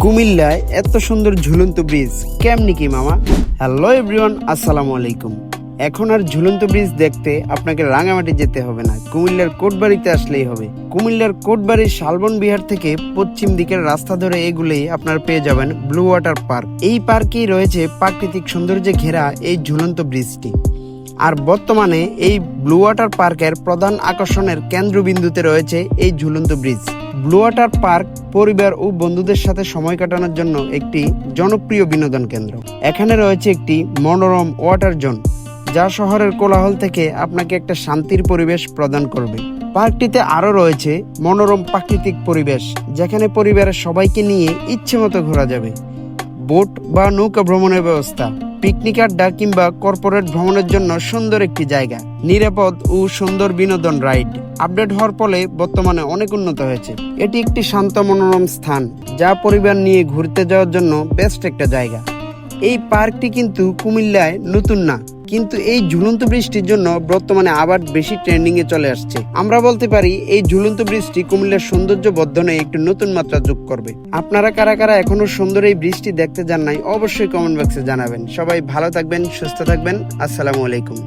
কুমিল্লায় এত সুন্দর ঝুলন্ত ব্রিজ কেমনি কি মামা? হ্যালো এভরিওয়ান, আসসালামু আলাইকুম। এখন আর ঝুলন্ত ব্রিজ দেখতে আপনাকে রাঙামাটি যেতে হবে না, কুমিল্লার কোটবাড়িতে আসলেই হবে। কুমিল্লার কোটবাড়ির শালবন বিহার থেকে পশ্চিম দিকের রাস্তা ধরে এগুলেই আপনার পেয়ে যাবেন ব্লু ওয়াটার পার্ক। এই পার্কেই রয়েছে প্রাকৃতিক সৌন্দর্যে ঘেরা এই ঝুলন্ত ব্রিজটি। আর বর্তমানে এই ব্লু ওয়াটার পার্কের প্রধান আকর্ষণের কেন্দ্রবিন্দুতে রয়েছে এই ঝুলন্ত ব্রিজ। ব্লু ওয়াটার পার্ক পরিবার ও বন্ধুদের সাথে সময় কাটানোর জন্য একটি জনপ্রিয় বিনোদন কেন্দ্র। এখানে রয়েছে একটি মনোরম ওয়াটার জোন, যা শহরের কোলাহল থেকে আপনাকে একটা শান্তির পরিবেশ প্রদান করবে। পার্কটিতে আরও রয়েছে মনোরম প্রাকৃতিক পরিবেশ, যেখানে পরিবারের সবাইকে নিয়ে ইচ্ছে মতো ঘোরা যাবে। বোট বা নৌকা ভ্রমণের ব্যবস্থা, পিকনিক আড্ডা কিংবা কর্পোরেট ভ্রমণের জন্য সুন্দর একটি জায়গা। নিরাপদ ও সুন্দর বিনোদন রাইড আপডেট হওয়ার ফলে বর্তমানে অনেক উন্নত হয়েছে। এটি একটি শান্ত মনোরম স্থান, যা পরিবার নিয়ে ঘুরতে যাওয়ার জন্য বেস্ট একটা জায়গা। এই পার্কটি কিন্তু কুমিল্লায় নতুন না, কিন্তু এই ঝুলন্ত ব্রিজটির জন্য বর্তমানে আবার বেশি ট্রেন্ডিং এ চলে আসছে। আমরা বলতে পারি এই ঝুলন্ত ব্রিজটি কুমিল্লার সৌন্দর্য বর্ধনে একটু নতুন মাত্রা যোগ করবে। আপনারা কারা কারা এখনো সুন্দর এই ব্রিজটি দেখতে যান নাই, অবশ্যই কমেন্ট বক্সে জানাবেন। সবাই ভালো থাকবেন, সুস্থ থাকবেন। আসসালামু আলাইকুম।